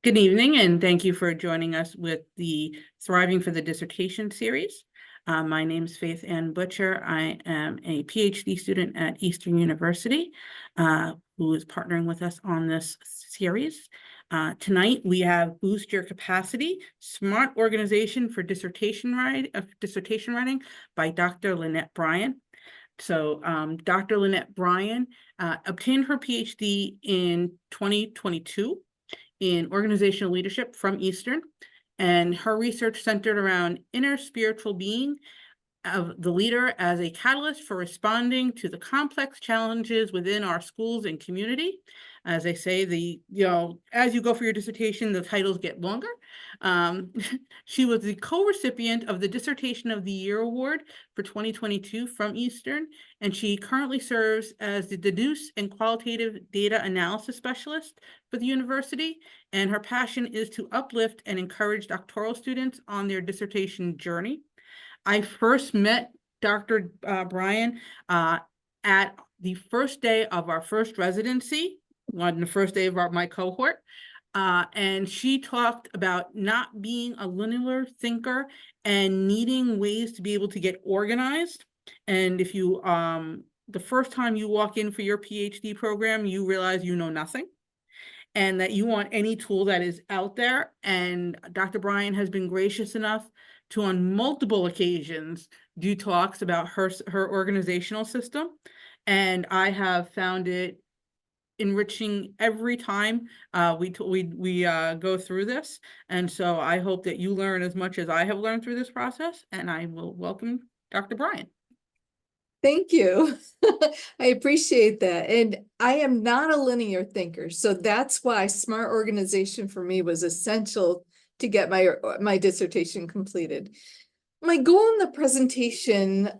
Good evening, and thank you for joining us with the Thriving for the Dissertation Series. My name is Faith Ann Butcher. I am a PhD student at Eastern University who is partnering with us on this series. Tonight, we have Boost Your Capacity, Smart Organization for Dissertation Writing by Dr. Lynette Bryan. So Dr. Lynette Bryan obtained her PhD in 2022 in organizational leadership from Eastern, and her research centered around inner spiritual being of the leader as a catalyst for responding to the complex challenges within our schools and community. As I say, as you go for your dissertation, the titles get longer. She was the co-recipient of the Dissertation of the Year Award for 2022 from Eastern, and she currently serves as the Dedoose and Qualitative Data Analysis Specialist for the university, and her passion is to uplift and encourage doctoral students on their dissertation journey. I first met Dr. Bryan at the first day of our first residency, on the first day of my cohort, and she talked about not being a linear thinker and needing ways to be able to get organized. And if you, the first time you walk in for your PhD program, you realize you know nothing, and that you want any tool that is out there. And Dr. Bryan has been gracious enough to, on multiple occasions, do talks about her organizational system. And I have found it enriching every time we go through this. And so I hope that you learn as much as I have learned through this process, and I will welcome Dr. Bryan. Thank you. I appreciate that. And I am not a linear thinker, so that's why smart organization for me was essential to get my dissertation completed. My goal in the presentation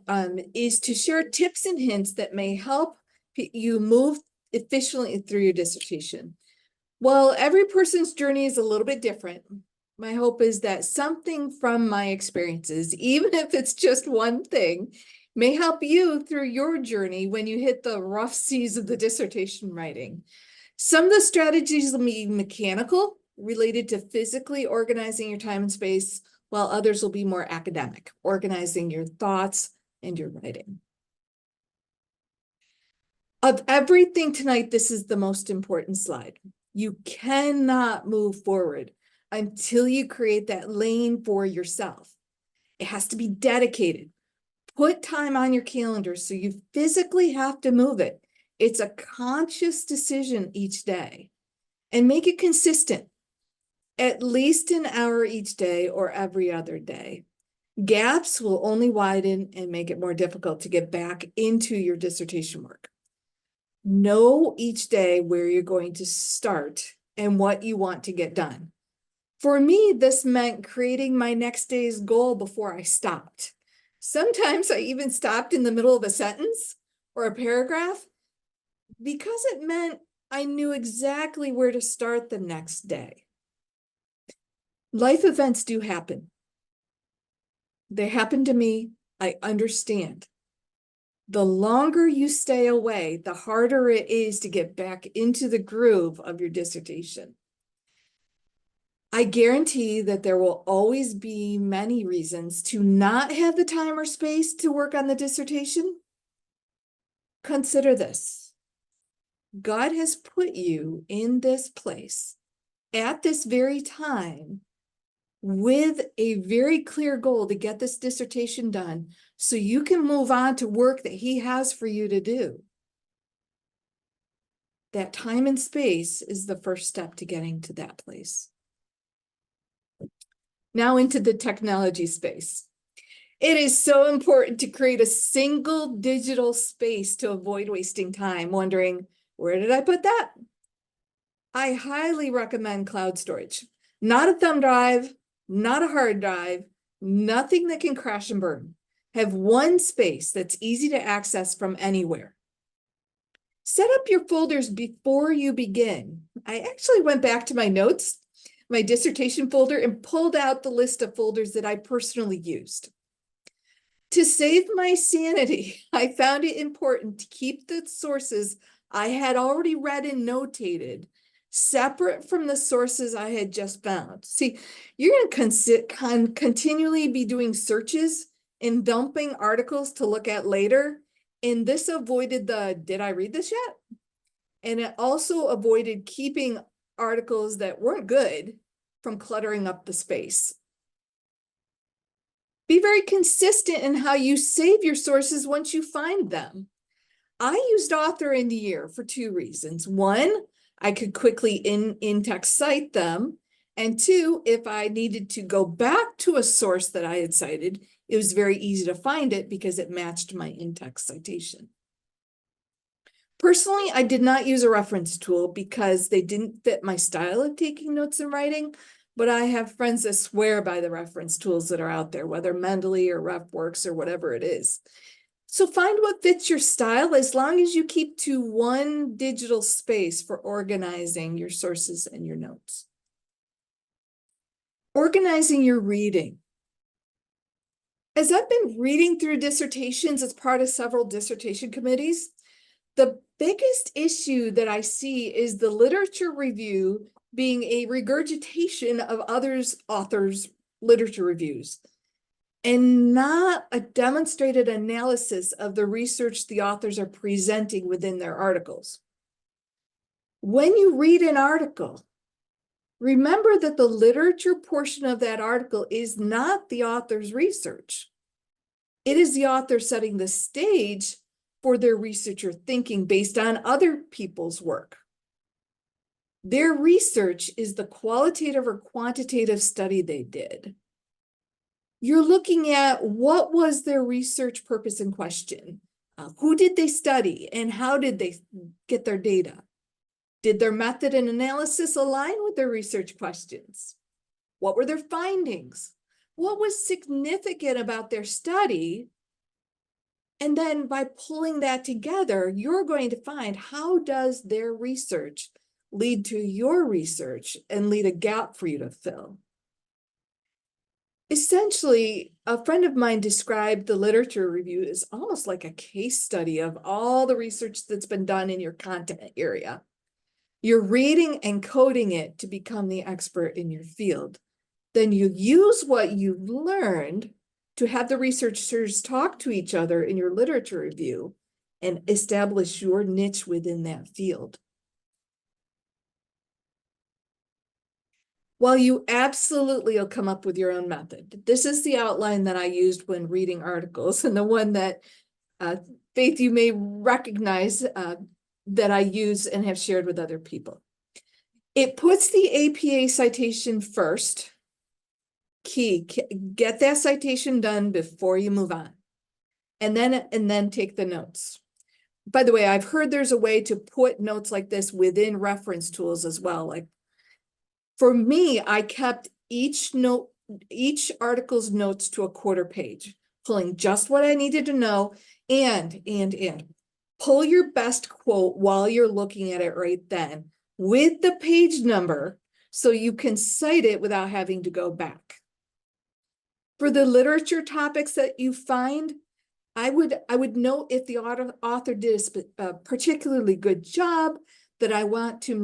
is to share tips and hints that may help you move efficiently through your dissertation. While every person's journey is a little bit different, my hope is that something from my experiences, even if it's just one thing, may help you through your journey when you hit the rough seas of the dissertation writing. Some of the strategies will be mechanical, related to physically organizing your time and space, while others will be more academic, organizing your thoughts and your writing. Of everything tonight, this is the most important slide. You cannot move forward until you create that lane for yourself. It has to be dedicated. Put time on your calendar so you physically have to move it. It's a conscious decision each day, and make it consistent. At least an hour each day or every other day. Gaps will only widen and make it more difficult to get back into your dissertation work. Know each day where you're going to start and what you want to get done. For me, this meant creating my next day's goal before I stopped. Sometimes I even stopped in the middle of a sentence or a paragraph because it meant I knew exactly where to start the next day. Life events do happen. They happen to me. I understand. The longer you stay away, the harder it is to get back into the groove of your dissertation. I guarantee that there will always be many reasons to not have the time or space to work on the dissertation. Consider this. God has put you in this place at this very time with a very clear goal to get this dissertation done so you can move on to work that he has for you to do. That time and space is the first step to getting to that place. Now into the technology space. It is so important to create a single digital space to avoid wasting time wondering, where did I put that? I highly recommend cloud storage. Not a thumb drive, not a hard drive, nothing that can crash and burn. Have one space that's easy to access from anywhere. Set up your folders before you begin. I actually went back to my notes, my dissertation folder, and pulled out the list of folders that I personally used. To save my sanity, I found it important to keep the sources I had already read and notated separate from the sources I had just found. See, you're going to continually be doing searches and dumping articles to look at later. And this avoided the, did I read this yet? And it also avoided keeping articles that weren't good from cluttering up the space. Be very consistent in how you save your sources once you find them. I used author in the year for two reasons. One, I could quickly in-text cite them. And two, if I needed to go back to a source that I had cited, it was very easy to find it because it matched my in-text citation. Personally, I did not use a reference tool because they didn't fit my style of taking notes and writing, but I have friends that swear by the reference tools that are out there, whether Mendeley or RefWorks or whatever it is. So find what fits your style as long as you keep to one digital space for organizing your sources and your notes. Organizing your reading. As I've been reading through dissertations as part of several dissertation committees, the biggest issue that I see is the literature review being a regurgitation of authors' literature reviews, and not a demonstrated analysis of the research the authors are presenting within their articles. When you read an article, remember that the literature portion of that article is not the author's research. It is the author setting the stage for their research or thinking based on other people's work. Their research is the qualitative or quantitative study they did. You're looking at what was their research purpose in question? Who did they study and how did they get their data? Did their method and analysis align with their research questions? What were their findings? What was significant about their study? And then by pulling that together, you're going to find how does their research lead to your research and lead a gap for you to fill. Essentially, a friend of mine described the literature review as almost like a case study of all the research that's been done in your content area. You're reading and coding it to become the expert in your field. Then you use what you've learned to have the researchers talk to each other in your literature review and establish your niche within that field. While you absolutely will come up with your own method, this is the outline that I used when reading articles, and the one that, Faith, you may recognize that I use and have shared with other people. It puts the APA citation first. Key, get that citation done before you move on. And then take the notes. By the way, I've heard there's a way to put notes like this within reference tools as well. Like for me, I kept each article's notes to a quarter page, pulling just what I needed to know, and pull your best quote while you're looking at it right then with the page number so you can cite it without having to go back. For the literature topics that you find, I would note if the author did a particularly good job that I want to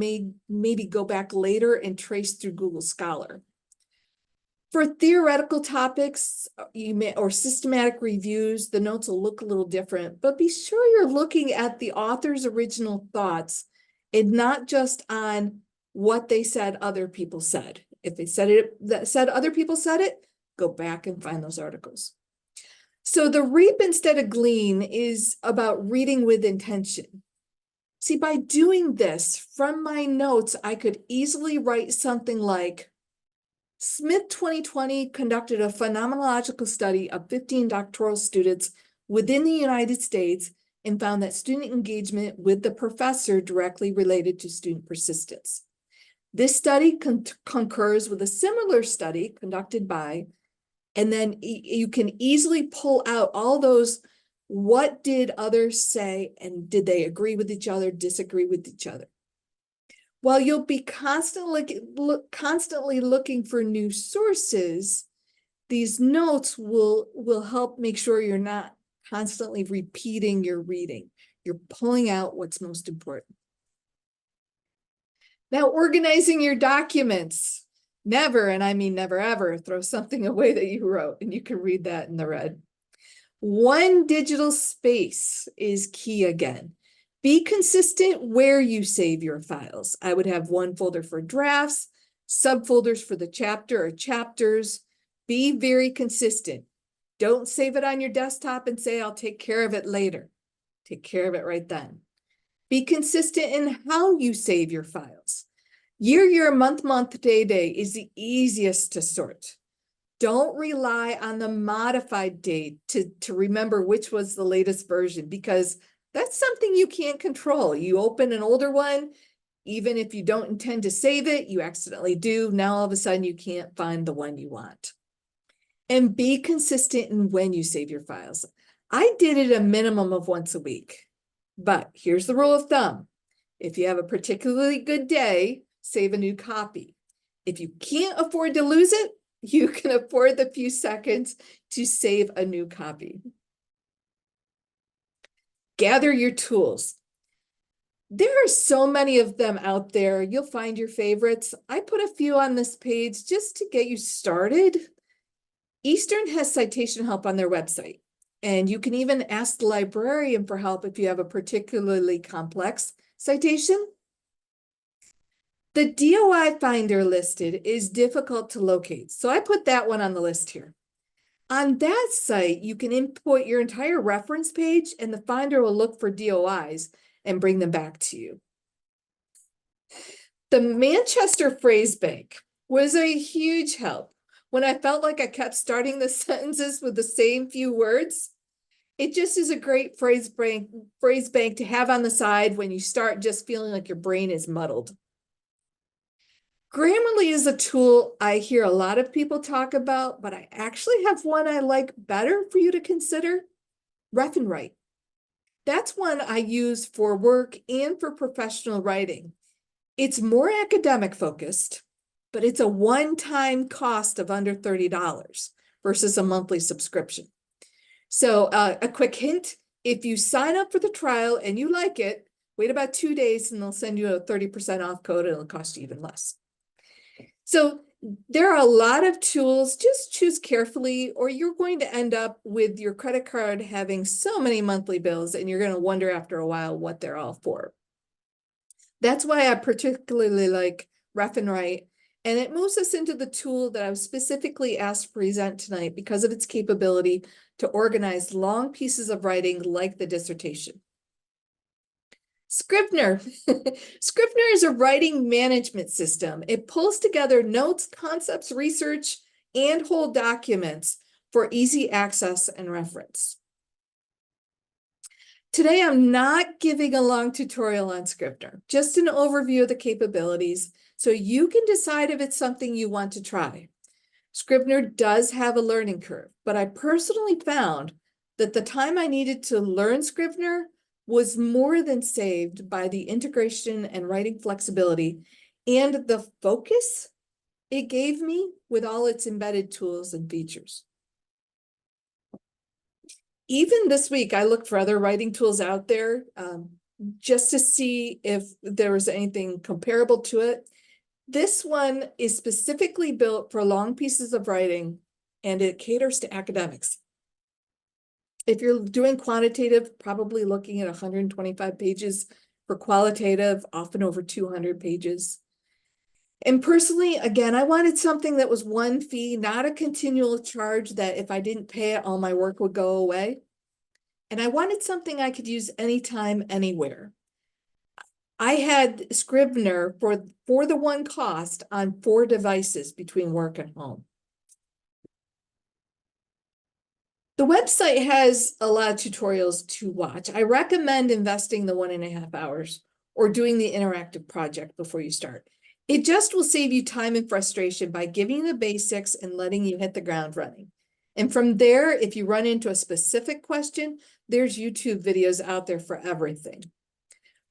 maybe go back later and trace through Google Scholar. For theoretical topics, or systematic reviews, the notes will look a little different, but be sure you're looking at the author's original thoughts and not just on what they said other people said. If they said other people said it, go back and find those articles. So the reap instead of glean is about reading with intention. See, by doing this from my notes, I could easily write something like, Smith 2020 conducted a phenomenological study of 15 doctoral students within the United States and found that student engagement with the professor directly related to student persistence. This study concurs with a similar study conducted by, and then you can easily pull out all those, what did others say, and did they agree with each other, disagree with each other? While you'll be constantly looking for new sources, these notes will help make sure you're not constantly repeating your reading. You're pulling out what's most important. Now, organizing your documents. Never, and I mean never ever, throw something away that you wrote, and you can read that in the red. One digital space is key again. Be consistent where you save your files. I would have one folder for drafts, subfolders for the chapter or chapters. Be very consistent. Don't save it on your desktop and say, I'll take care of it later. Take care of it right then. Be consistent in how you save your files. Year, month, day is the easiest to sort. Don't rely on the modified date to remember which was the latest version, because that's something you can't control. You open an older one, even if you don't intend to save it, you accidentally do. Now all of a sudden you can't find the one you want. And be consistent in when you save your files. I did it a minimum of once a week, but here's the rule of thumb. If you have a particularly good day, save a new copy. If you can't afford to lose it, you can afford the few seconds to save a new copy. Gather your tools. There are so many of them out there. You'll find your favorites. I put a few on this page just to get you started. Eastern has citation help on their website, and you can even ask the librarian for help if you have a particularly complex citation. The DOI finder listed is difficult to locate, so I put that one on the list here. On that site, you can input your entire reference page, and the finder will look for DOIs and bring them back to you. The Manchester Phrase Bank was a huge help. When I felt like I kept starting the sentences with the same few words, it just is a great phrase bank to have on the side when you start just feeling like your brain is muddled. Grammarly is a tool I hear a lot of people talk about, but I actually have one I like better for you to consider: Ref and Write. That's one I use for work and for professional writing. It's more academic focused, but it's a one-time cost of under $30 versus a monthly subscription. So a quick hint, if you sign up for the trial and you like it, wait about 2 days and they'll send you a 30% off code and it'll cost you even less. So there are a lot of tools. Just choose carefully, or you're going to end up with your credit card having so many monthly bills and you're going to wonder after a while what they're all for. That's why I particularly like Ref and Write, and it moves us into the tool that I was specifically asked to present tonight because of its capability to organize long pieces of writing like the dissertation. Scrivener. Scrivener is a writing management system. It pulls together notes, concepts, research, and whole documents for easy access and reference. Today, I'm not giving a long tutorial on Scrivener, just an overview of the capabilities so you can decide if it's something you want to try. Scrivener does have a learning curve, but I personally found that the time I needed to learn Scrivener was more than saved by the integration and writing flexibility and the focus it gave me with all its embedded tools and features. Even this week, I looked for other writing tools out there just to see if there was anything comparable to it. This one is specifically built for long pieces of writing, and it caters to academics. If you're doing quantitative, probably looking at 125 pages. For qualitative, often over 200 pages. And personally, again, I wanted something that was one fee, not a continual charge that if I didn't pay it, all my work would go away. And I wanted something I could use anytime, anywhere. I had Scrivener for the one cost on 4 devices between work and home. The website has a lot of tutorials to watch. I recommend investing the 1.5 hours or doing the interactive project before you start. It just will save you time and frustration by giving you the basics and letting you hit the ground running. And from there, if you run into a specific question, there's YouTube videos out there for everything.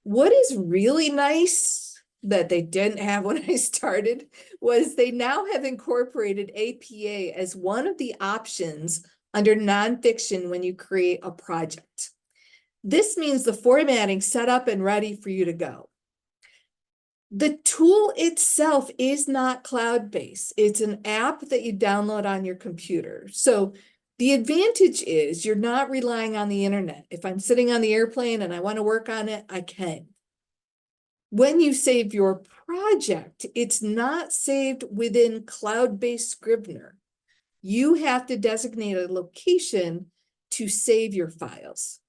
What is really nice that they didn't have when I started was they now have incorporated APA as one of the options under nonfiction when you create a project. This means the formatting set up and ready for you to go. The tool itself is not cloud-based. It's an app that you download on your computer. So the advantage is you're not relying on the internet. If I'm sitting on the airplane and I want to work on it, I can. When you save your project, it's not saved within cloud-based Scrivener. You have to designate a location to save your files.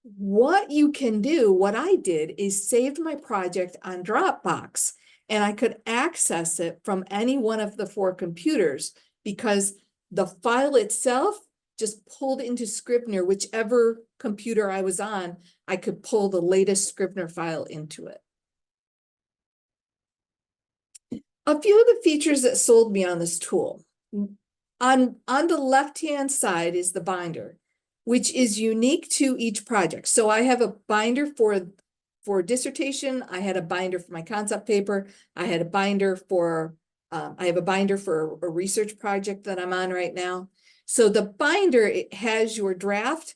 What you can do, what I did is saved my project on Dropbox, and I could access it from any one of the 4 computers because the file itself just pulled into Scrivener, whichever computer I was on, I could pull the latest Scrivener file into it. A few of the features that sold me on this tool. On the left-hand side is the binder, which is unique to each project. So I have a binder for dissertation. I had a binder for my concept paper. I had a binder for, I have a binder for a research project that I'm on right now. So the binder, it has your draft.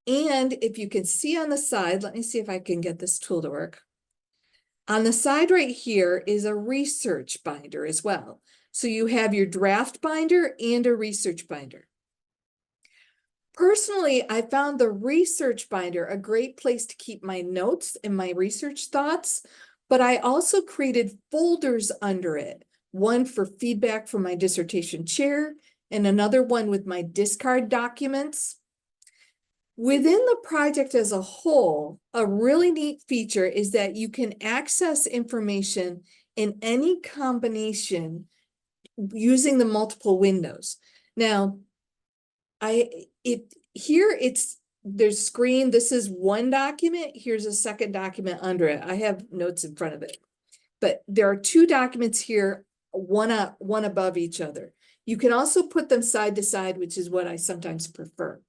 And if you can see on the side, let me see if I can get this tool to work. On the side right here is a research binder as well. So you have your draft binder and a research binder. Personally, I found the research binder a great place to keep my notes and my research thoughts, but I also created folders under it, one for feedback from my dissertation chair and another one with my discard documents. Within the project as a whole, a really neat feature is that you can access information in any combination using the multiple windows. Now, there's screen, this is one document, here's a second document under it. I have notes in front of it, but there are 2 documents here, one above each other. You can also put them side to side, which is what I sometimes prefer.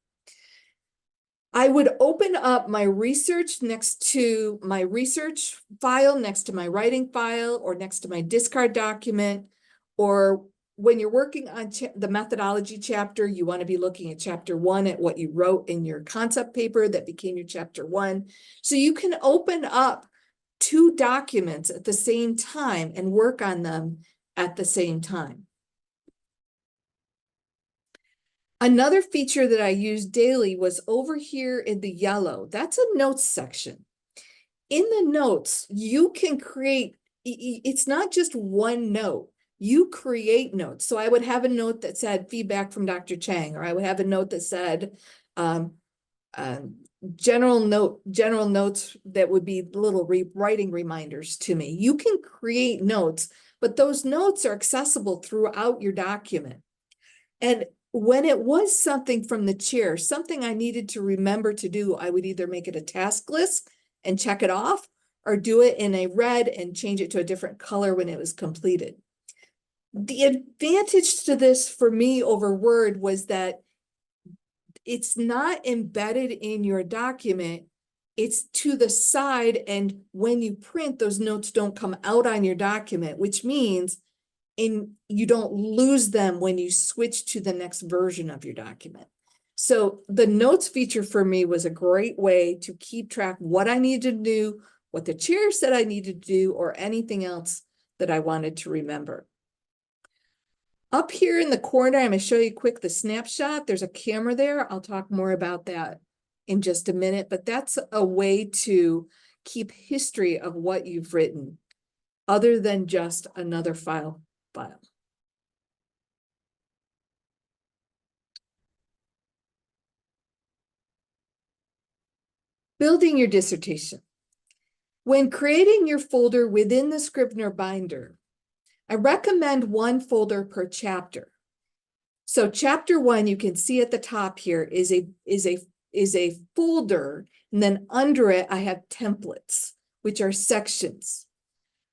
I would open up my research next to my research file, next to my writing file, or next to my discard document. Or when you're working on the methodology chapter, you want to be looking at chapter 1 at what you wrote in your concept paper that became your chapter 1. So you can open up 2 documents at the same time and work on them at the same time. Another feature that I used daily was over here in the yellow. That's a notes section. In the notes, you can create, it's not just one note. You create notes. So I would have a note that said feedback from Dr. Chang, or I would have a note that said general notes that would be little writing reminders to me. You can create notes, but those notes are accessible throughout your document. And when it was something from the chair, something I needed to remember to do, I would either make it a task list and check it off, or do it in a red and change it to a different color when it was completed. The advantage to this for me over Word was that it's not embedded in your document, it's to the side, and when you print, those notes don't come out on your document, which means you don't lose them when you switch to the next version of your document. So the notes feature for me was a great way to keep track what I needed to do, what the chair said I needed to do, or anything else that I wanted to remember. Up here in the corner, I'm going to show you quick the snapshot. There's a camera there. I'll talk more about that in just a minute, but that's a way to keep history of what you've written other than just another file. Building your dissertation. When creating your folder within the Scrivener binder, I recommend one folder per chapter. So chapter 1, you can see at the top here is a folder, and then under it I have templates, which are sections.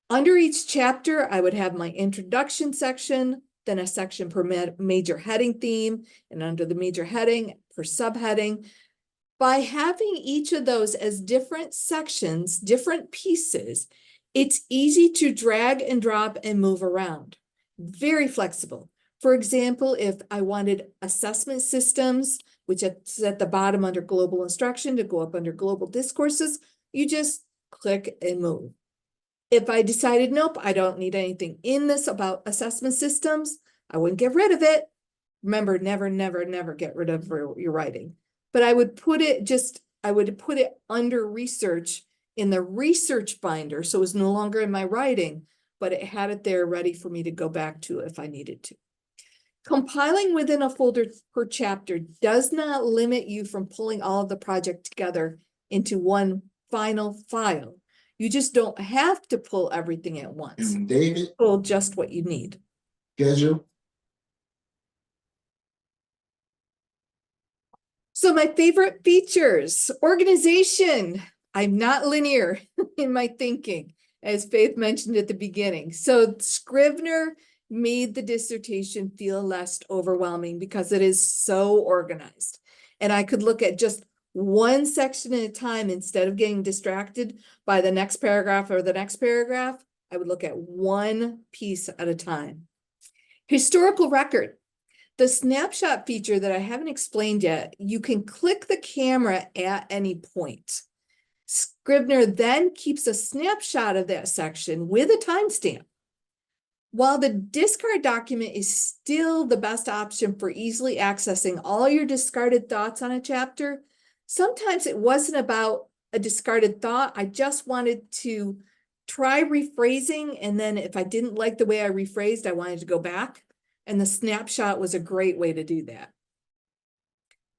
Under each chapter, I would have my introduction section, then a section per major heading theme, and under the major heading per subheading. By having each of those as different sections, different pieces, it's easy to drag and drop and move around. Very flexible. For example, if I wanted assessment systems, which is at the bottom under global instruction, to go up under global discourses, you just click and move. If I decided, nope, I don't need anything in this about assessment systems, I wouldn't get rid of it. Remember, never, never, never get rid of your writing. But I would put it under research in the research binder. So it was no longer in my writing, but it had it there ready for me to go back to if I needed to. Compiling within a folder per chapter does not limit you from pulling all of the project together into one final file. You just don't have to pull everything at once. And David, Pull just what you need. schedule. So my favorite features, organization. I'm not linear in my thinking, as Faith mentioned at the beginning. So Scrivener made the dissertation feel less overwhelming because it is so organized. And I could look at just one section at a time instead of getting distracted by the next paragraph or the next paragraph. I would look at one piece at a time. Historical record. The snapshot feature that I haven't explained yet, you can click the camera at any point. Scrivener then keeps a snapshot of that section with a timestamp. While the discard document is still the best option for easily accessing all your discarded thoughts on a chapter, sometimes it wasn't about a discarded thought. I just wanted to try rephrasing, and then if I didn't like the way I rephrased, I wanted to go back. And the snapshot was a great way to do that.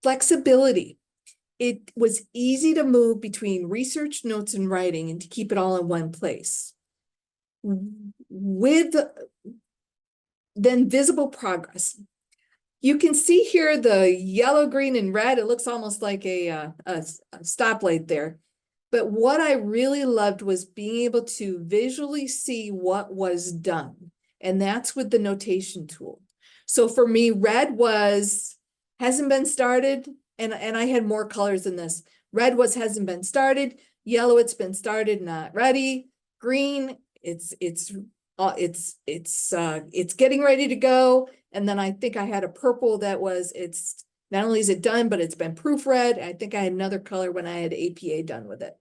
Flexibility. It was easy to move between research, notes, and writing and to keep it all in one place. With then visible progress. You can see here the yellow, green, and red. It looks almost like a stoplight there. But what I really loved was being able to visually see what was done. And that's with the notation tool. So for me, red was hasn't been started. And I had more colors than this. Red was hasn't been started. Yellow, it's been started, not ready. Green, it's getting ready to go. And then I think I had a purple that was, it's not only is it done, but it's been proofread. I think I had another color when I had APA done with it.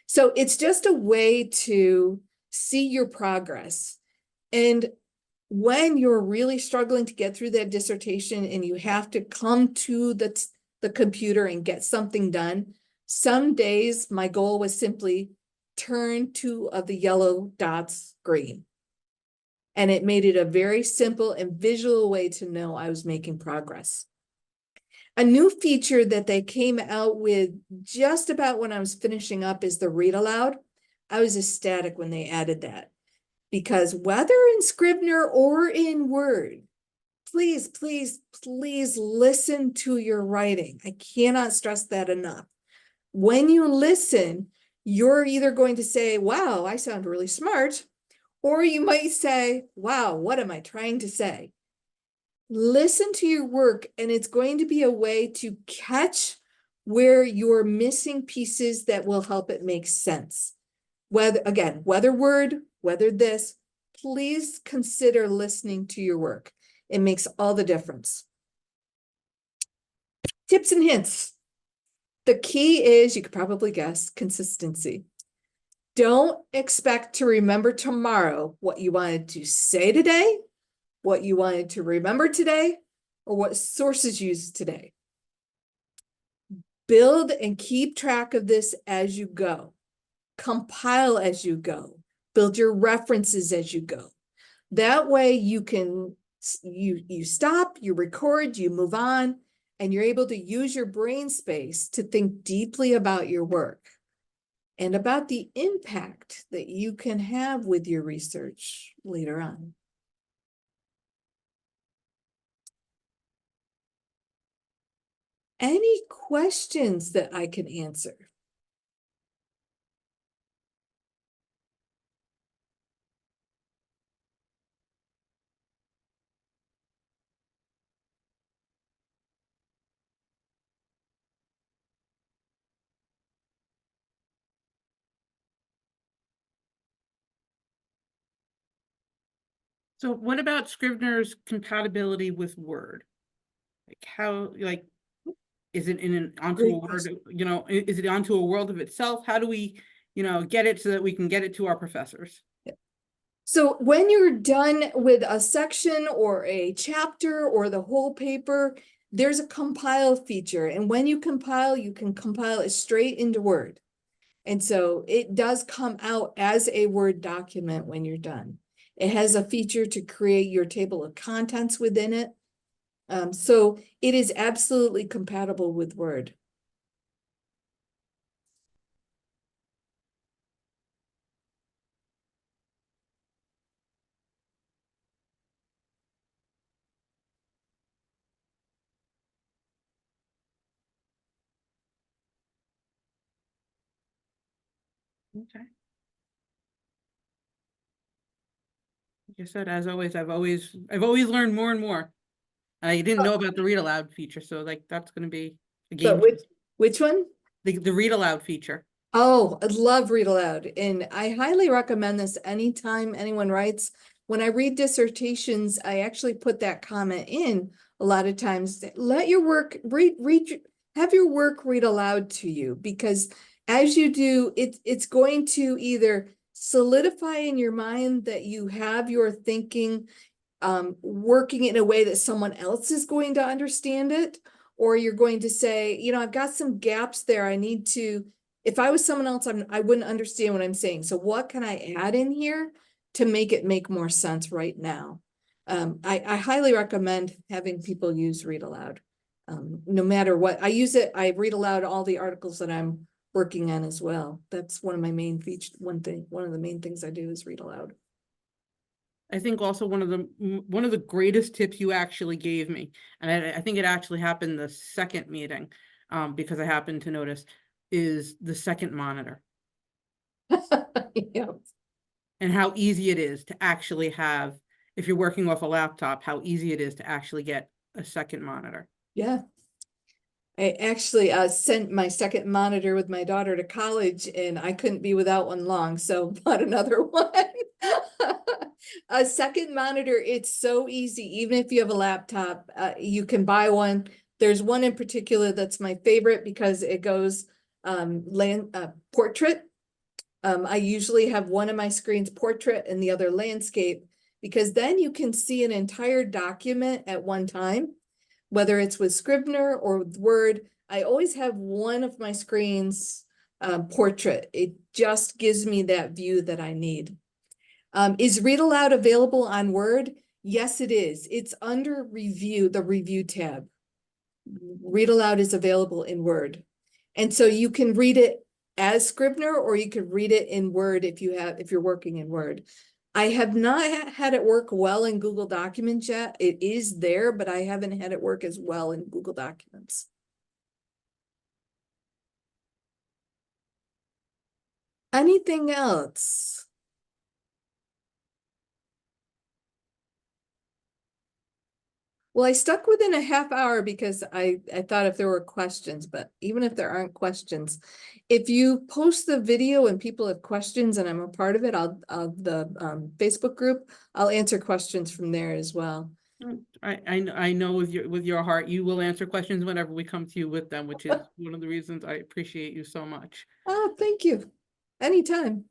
So it's just a way to see your progress. And when you're really struggling to get through that dissertation and you have to come to the computer and get something done, some days my goal was simply turn 2 of the yellow dots green. And it made it a very simple and visual way to know I was making progress. A new feature that they came out with just about when I was finishing up is the read aloud. I was ecstatic when they added that, because whether in Scrivener or in Word, please, please, please listen to your writing. I cannot stress that enough. When you listen, you're either going to say, wow, I sound really smart, or you might say, wow, what am I trying to say? Listen to your work, and it's going to be a way to catch where you're missing pieces that will help it make sense. Whether Word, whether this, please consider listening to your work. It makes all the difference. Tips and hints. The key is, you could probably guess, consistency. Don't expect to remember tomorrow what you wanted to say today, what you wanted to remember today, or what sources you used today. Build and keep track of this as you go. Compile as you go. Build your references as you go. That way you can, you stop, you record, you move on, and you're able to use your brain space to think deeply about your work and about the impact that you can have with your research later on. Any questions that I can answer? So what about Scrivener's compatibility with Word? Like how, like, is it onto Great a Word, question. you know, is it onto a world of itself? How do we, you know, get it so that we can get it to our professors? So when you're done with a section or a chapter or the whole paper, there's a compile feature. And when you can compile it straight into Word. And so it does come out as a Word document when you're done. It has a feature to create your table of contents within it. So it is absolutely compatible with Word. Okay. Like I said, as always, I've always learned more and more. I didn't know about the read aloud feature, so like that's going to be a game But changer. which one? The read aloud feature. Oh, I love read aloud. And I highly recommend this anytime anyone writes. When I read dissertations, I actually put that comment in a lot of times. Let your work have your work read aloud to you, because as you do, it's going to either solidify in your mind that you have your thinking working in a way that someone else is going to understand it, or you're going to say, you know, I've got some gaps there. I need to, if I was someone else, I wouldn't understand what I'm saying. So what can I add in here to make it make more sense right now? I highly recommend having people use read aloud. No matter what, I use it, I read aloud all the articles that I'm working on as well. That's one of my main features. One of the main things I do is read aloud. I think also one of the greatest tips you actually gave me, and I think it actually happened the second meeting, because I happened to notice, is the second monitor Yeah. and how easy it is to actually have, if you're working off a laptop, how easy it is to actually get a second monitor. Yeah. I actually sent my second monitor with my daughter to college, and I couldn't be without one long, so bought another one. A second monitor, it's so easy. Even if you have a laptop, you can buy one. There's one in particular that's my favorite because it goes portrait. I usually have one of my screens portrait and the other landscape, because then you can see an entire document at one time, whether it's with Scrivener or with Word. I always have one of my screens portrait. It just gives me that view that I need. Is Read Aloud available on Word? Yes, it is. It's under Review, the Review tab. Read Aloud is available in Word. And so you can read it as Scrivener, or you could read it in Word if you're working in Word. I have not had it work well in Google Documents yet. It is there, but I haven't had it work as well in Google Documents. Anything else? Well, I stuck within a half hour because I thought if there were questions, but even if there aren't questions, if you post the video and people have questions and I'm a part of it, the Facebook group, I'll answer questions from there as well. I know with your heart, you will answer questions whenever we come to you with them, which is one of the reasons I appreciate you so much. Oh, thank you. Anytime.